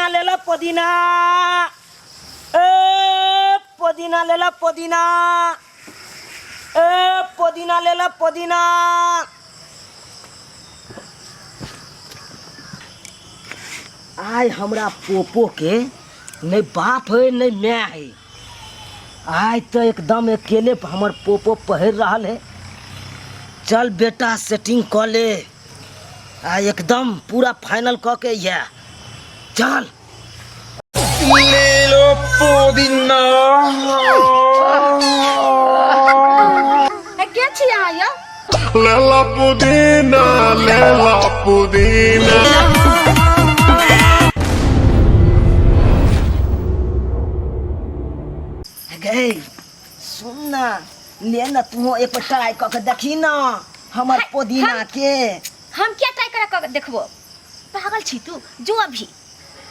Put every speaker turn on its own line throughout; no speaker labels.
पुदीना ले लो पुदीना। ए पुदीना ले लो पुदीना। ए पुदीना ले लो पुदीना। आय हमरा पोपो के नहीं बाप है नहीं मैं है। आय तो एकदम अकेले हमर पोपो पहिर रहा है। चल बेटा सेटिंग कर ले। आय एकदम पूरा फाइनल क के ये चल
ले लो पुदीना।
क्या छिया या
ले लो पुदीना, ले लो पुदीना।
गई सुन ना ले ना तू एक ट्राई क के देखी ना हमर पुदीना के।
हम क्या ट्राई करा देखबो पागल छी तू जो अभी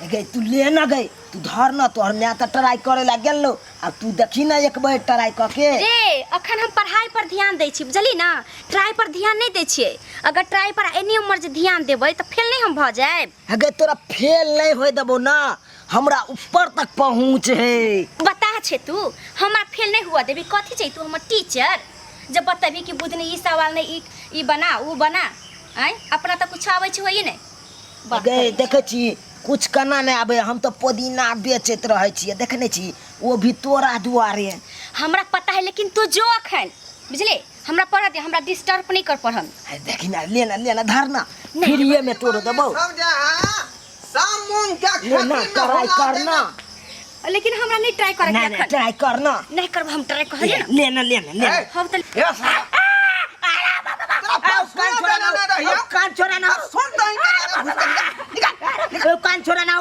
गई तू ले ना गई तू धर ना तोहर मैं तो ट्राई करे ला गेलो अब तू देखी ना एक बार ट्राई क के।
रे अखन हम पढ़ाई पर ध्यान दै छी बुझली ना ट्राई पर ध्यान नहीं दै छियै। अगर ट्राई पर एनी उम्र जे ध्यान देबै त फेल नहीं हम भ जाए।
गई तोरा फेल नहीं होय देबो ना हमरा ऊपर तक पहुँच है।
बता छे तू हमरा फेल नहीं हुआ देबी कथी छै तू हमर टीचर जब बतबी कि बुझनी ई सवाल नहीं ई बना ऊ बना आय अपना त कुछ आबै छै होई नहीं।
गई देखे छी कुछ करना नहीं आबे हम तो पुदीना बेचत रहे छी देखने छी वो भी तोरा दुआरे।
हमरा पता है लेकिन तू जो अखन बुझले हमरा पढ़ा दे हमरा डिस्टर्ब नहीं कर पढ़न।
देखी ना लेना धरना फिर ये में तोड़ देबो
सब जा सामून क्या
लेना ट्राई करना।
लेकिन हमरा नहीं ट्राई करे
नहीं
अखन
ट्राई करना
नहीं करब हम ट्राई कर ना
लेना
हम त
कान छोड़ा ना
सुन दई
कान छोड़ा ना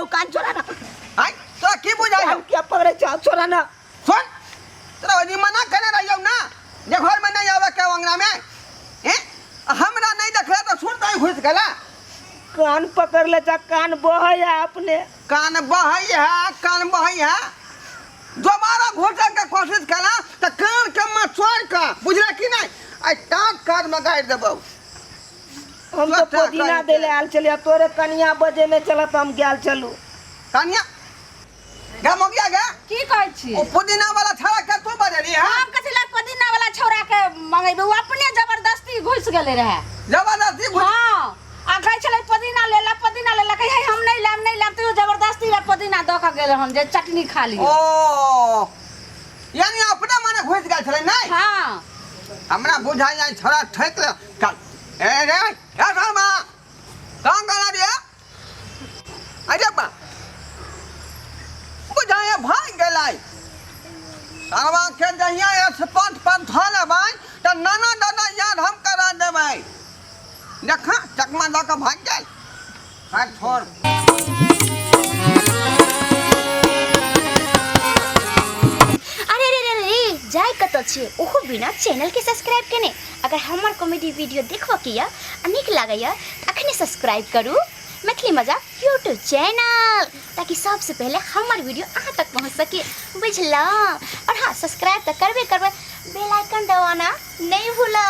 आई तो की बुझाई
हम क्या पकड़े छोड़ा ना
सुन तेरा वही मना करे रहियो ना जे घर में नहीं आवे के अंगना में हैं हमरा नहीं देखले तो सुन दई घुस गेला।
कान पकड़ ले जा कान बहै अपने
कान बहई है दोबारा घुसे के कोशिश करा तो कान के मत छोड़ के बुझले कि नहीं आई टाट काट में गाड़ देबो।
हम तो पुदीना देले आल चलिया तोरे कनिया बजे में चलत हम गेल चलू
कनिया गा हो गया गा
की कहै छी
ओ पुदीना वाला छड़ा के तू बजली है
हम कथि ला पुदीना वाला छौरा के मंगेबे वो अपने जबरदस्ती घुस गेले रहे।
जबरदस्ती
हां आ कहै छले पुदीना लेला कहि हम नहीं लाम तो जबरदस्ती ला पुदीना द के गेले हम जे चटनी खा ली।
ओ यानी अपने मने घुस गेल छले नहीं।
हां
हमरा बुझाई जाय छड़ा ठेक ले चल ए रे क्या शर्मा कहां गला रे अरे बा बुझाए भाग गेलाई सावा के जहिया स्पॉट पर थाले भाई त नाना दादा याद हम करा देबै देखा चकमा द के भाग जाए हाथ छोड़।
जाय कत छे ओहो बिना चैनल के सब्सक्राइब केने अगर हमर कॉमेडी वीडियो देखबो किया नीक लागैया अखने सब्सक्राइब करू मैथिली मजाक यूट्यूब चैनल ताकि सबसे पहले हमर वीडियो अहाँ तक पहुंच सके बुझला। और हाँ सब्सक्राइब तो करबे बेल आइकन दबाना नहीं भूलो।